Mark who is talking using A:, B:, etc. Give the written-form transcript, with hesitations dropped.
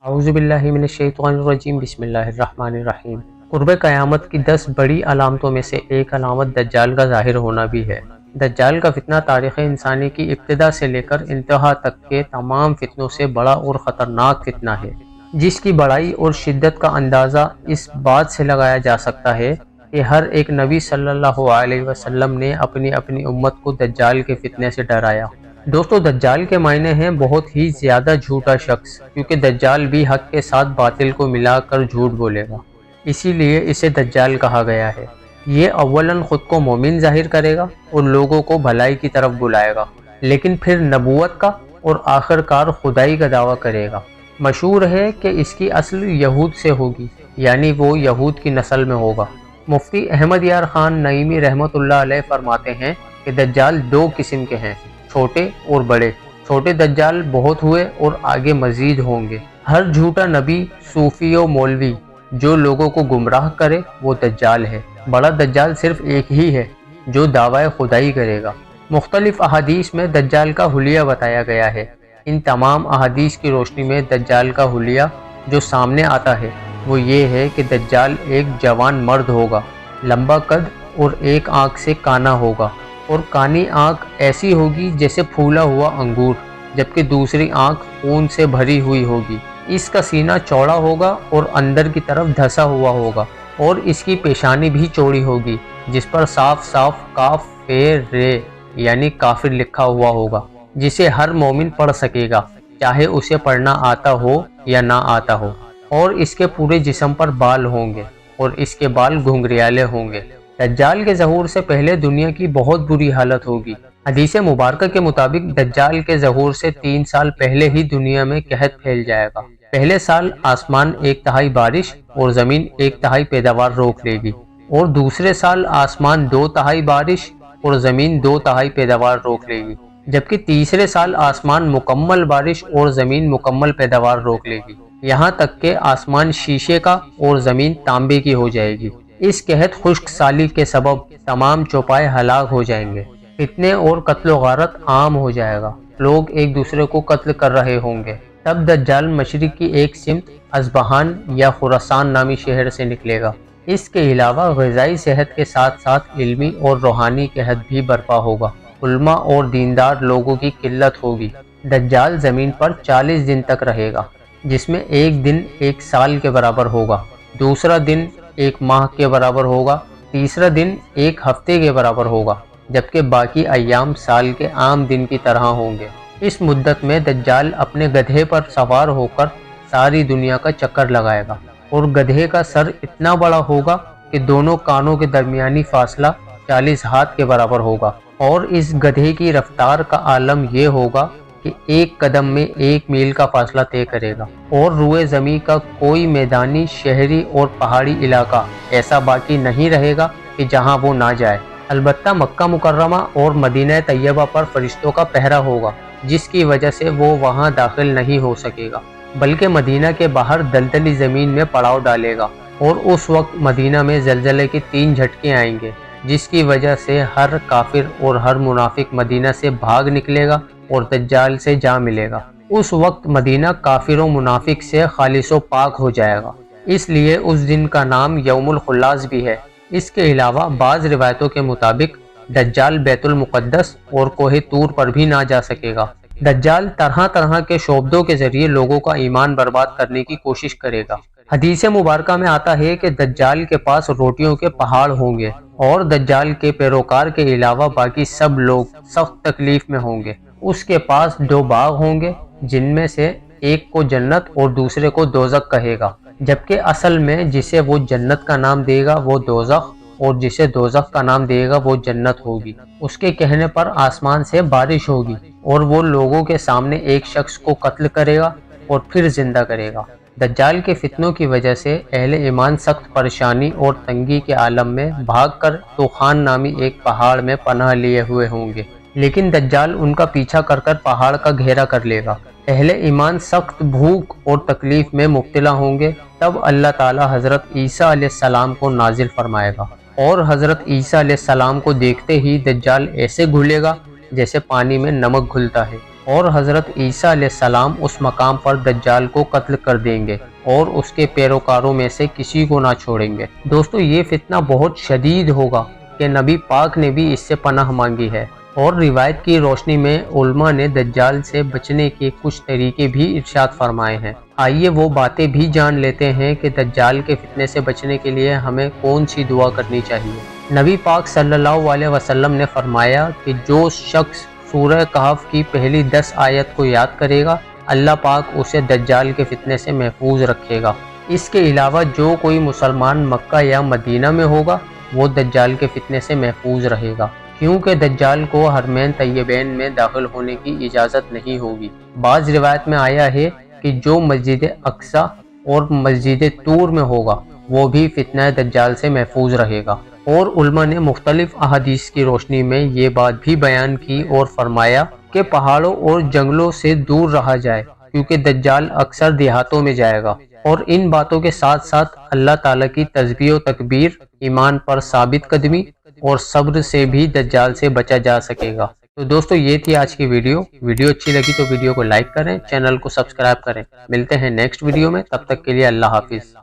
A: اعوذ باللہ من الشیطان الرجیم بسم اللہ الرحمن الرحیم۔ قرب قیامت کی 10 بڑی علامتوں میں سے ایک علامت دجال کا ظاہر ہونا بھی ہے۔ دجال کا فتنہ تاریخ انسانی کی ابتدا سے لے کر انتہا تک کے تمام فتنوں سے بڑا اور خطرناک فتنہ ہے، جس کی بڑائی اور شدت کا اندازہ اس بات سے لگایا جا سکتا ہے کہ ہر ایک نبی صلی اللہ علیہ وسلم نے اپنی امت کو دجال کے فتنے سے ڈرایا۔ دوستو، دجال کے معنی ہیں بہت ہی زیادہ جھوٹا شخص، کیونکہ دجال بھی حق کے ساتھ باطل کو ملا کر جھوٹ بولے گا، اسی لیے اسے دجال کہا گیا ہے۔ یہ اولاً خود کو مومن ظاہر کرے گا اور لوگوں کو بھلائی کی طرف بلائے گا، لیکن پھر نبوت کا اور آخر کار خدائی کا دعویٰ کرے گا۔ مشہور ہے کہ اس کی اصل یہود سے ہوگی، یعنی وہ یہود کی نسل میں ہوگا۔ مفتی احمد یار خان نعیمی رحمۃ اللہ علیہ فرماتے ہیں کہ دجال دو قسم کے ہیں، چھوٹے اور بڑے۔ چھوٹے دجال بہت ہوئے اور آگے مزید ہوں گے۔ ہر جھوٹا نبی، صوفی و مولوی جو لوگوں کو گمراہ کرے وہ دجال ہے۔ بڑا دجال صرف ایک ہی ہے جو دعوی خدائی کرے گا۔ مختلف احادیث میں دجال کا حلیہ بتایا گیا ہے۔ ان تمام احادیث کی روشنی میں دجال کا حلیہ جو سامنے آتا ہے وہ یہ ہے کہ دجال ایک جوان مرد ہوگا، لمبا قد اور ایک آنکھ سے کانا ہوگا، اور کانی آنکھ ایسی ہوگی جیسے پھولا ہوا انگور، جبکہ دوسری آنکھ خون سے بھری ہوئی ہوگی۔ اس کا سینہ چوڑا ہوگا اور اندر کی طرف دھسا ہوا ہوگا، اور اس کی پیشانی بھی چوڑی ہوگی جس پر صاف صاف کاف رے یعنی کافر لکھا ہوا ہوگا، جسے ہر مومن پڑھ سکے گا، چاہے اسے پڑھنا آتا ہو یا نہ آتا ہو۔ اور اس کے پورے جسم پر بال ہوں گے اور اس کے بال گھنگریالے ہوں گے۔ دجال کے ظہور سے پہلے دنیا کی بہت بری حالت ہوگی۔ حدیث مبارکہ کے مطابق دجال کے ظہور سے 3 سال پہلے ہی دنیا میں قحط پھیل جائے گا۔ پہلے سال آسمان 1/3 بارش اور زمین 1/3 پیداوار روک لے گی، اور دوسرے سال آسمان 2/3 بارش اور زمین 2/3 پیداوار روک لے گی، جبکہ تیسرے سال آسمان مکمل بارش اور زمین مکمل پیداوار روک لے گی، یہاں تک کہ آسمان شیشے کا اور زمین تانبے کی ہو جائے گی۔ اس قحط خشک سالی کے سبب تمام چوپائے ہلاک ہو جائیں گے، فتنے اور قتل و غارت عام ہو جائے گا، لوگ ایک دوسرے کو قتل کر رہے ہوں گے۔ تب دجال مشرق کی ایک سمت اصبہان یا خراسان نامی شہر سے نکلے گا۔ اس کے علاوہ غذائی صحت کے ساتھ ساتھ علمی اور روحانی قحط بھی برپا ہوگا، علماء اور دیندار لوگوں کی قلت ہوگی۔ دجال زمین پر 40 دن تک رہے گا، جس میں ایک دن 1 سال کے برابر ہوگا، دوسرا دن 1 ماہ کے برابر ہوگا، تیسرا دن 1 ہفتے کے برابر ہوگا، جبکہ باقی ایام سال کے عام دن کی طرح ہوں گے۔ اس مدت میں دجال اپنے گدھے پر سوار ہو کر ساری دنیا کا چکر لگائے گا، اور گدھے کا سر اتنا بڑا ہوگا کہ دونوں کانوں کے درمیانی فاصلہ 40 ہاتھ کے برابر ہوگا، اور اس گدھے کی رفتار کا عالم یہ ہوگا کہ 1 قدم میں 1 میل کا فاصلہ طے کرے گا، اور روئے زمین کا کوئی میدانی، شہری اور پہاڑی علاقہ ایسا باقی نہیں رہے گا کہ جہاں وہ نہ جائے۔ البتہ مکہ مکرمہ اور مدینہ طیبہ پر فرشتوں کا پہرا ہوگا، جس کی وجہ سے وہ وہاں داخل نہیں ہو سکے گا، بلکہ مدینہ کے باہر دلدلی زمین میں پڑاؤ ڈالے گا، اور اس وقت مدینہ میں زلزلے کی 3 جھٹکے آئیں گے، جس کی وجہ سے ہر کافر اور ہر منافق مدینہ سے بھاگ نکلے گا اور دجال سے جا ملے گا۔ اس وقت مدینہ کافر و منافق سے خالص و پاک ہو جائے گا، اس لیے اس دن کا نام یوم الخلاص بھی ہے۔ اس کے علاوہ بعض روایتوں کے مطابق دجال بیت المقدس اور کوہ طور پر بھی نہ جا سکے گا۔ دجال طرح طرح کے شعبدوں کے ذریعے لوگوں کا ایمان برباد کرنے کی کوشش کرے گا۔ حدیث مبارکہ میں آتا ہے کہ دجال کے پاس روٹیوں کے پہاڑ ہوں گے، اور دجال کے پیروکار کے علاوہ باقی سب لوگ سخت تکلیف میں ہوں گے۔ اس کے پاس 2 باغ ہوں گے، جن میں سے ایک کو جنت اور دوسرے کو دوزخ کہے گا، جبکہ اصل میں جسے وہ جنت کا نام دے گا وہ دوزخ، اور جسے دوزخ کا نام دے گا وہ جنت ہوگی۔ اس کے کہنے پر آسمان سے بارش ہوگی، اور وہ لوگوں کے سامنے ایک شخص کو قتل کرے گا اور پھر زندہ کرے گا۔ دجال کے فتنوں کی وجہ سے اہل ایمان سخت پریشانی اور تنگی کے عالم میں بھاگ کر توخان نامی ایک پہاڑ میں پناہ لیے ہوئے ہوں گے، لیکن دجال ان کا پیچھا کر پہاڑ کا گھیرا کر لے گا۔ اہل ایمان سخت بھوک اور تکلیف میں مبتلا ہوں گے، تب اللہ تعالی حضرت عیسیٰ علیہ السلام کو نازل فرمائے گا، اور حضرت عیسیٰ علیہ السلام کو دیکھتے ہی دجال ایسے گھلے گا جیسے پانی میں نمک گھلتا ہے، اور حضرت عیسیٰ علیہ السلام اس مقام پر دجال کو قتل کر دیں گے اور اس کے پیروکاروں میں سے کسی کو نہ چھوڑیں گے۔ دوستو یہ فتنہ بہت شدید ہوگا کہ نبی پاک نے بھی اس سے پناہ مانگی ہے، اور روایت کی روشنی میں علماء نے دجال سے بچنے کے کچھ طریقے بھی ارشاد فرمائے ہیں۔ آئیے وہ باتیں بھی جان لیتے ہیں کہ دجال کے فتنے سے بچنے کے لیے ہمیں کون سی دعا کرنی چاہیے۔ نبی پاک صلی اللہ علیہ وسلم نے فرمایا کہ جو شخص سورہ کہف کی پہلی 10 آیت کو یاد کرے گا، اللہ پاک اسے دجال کے فتنے سے محفوظ رکھے گا۔ اس کے علاوہ جو کوئی مسلمان مکہ یا مدینہ میں ہوگا وہ دجال کے فتنے سے محفوظ رہے گا، کیونکہ دجال کو حرمین طیبین میں داخل ہونے کی اجازت نہیں ہوگی۔ بعض روایت میں آیا ہے کہ جو مسجد اقصی اور مسجد طور میں ہوگا وہ بھی فتنہ دجال سے محفوظ رہے گا۔ اور علماء نے مختلف احادیث کی روشنی میں یہ بات بھی بیان کی اور فرمایا کہ پہاڑوں اور جنگلوں سے دور رہا جائے، کیونکہ دجال اکثر دیہاتوں میں جائے گا۔ اور ان باتوں کے ساتھ ساتھ اللہ تعالیٰ کی تسبیح و تکبیر، ایمان پر ثابت قدمی اور صبر سے بھی دجال سے بچا جا سکے گا۔ تو دوستو یہ تھی آج کی ویڈیو اچھی لگی تو ویڈیو کو لائک کریں، چینل کو سبسکرائب کریں۔ ملتے ہیں نیکسٹ ویڈیو میں، تب تک کے لیے اللہ حافظ۔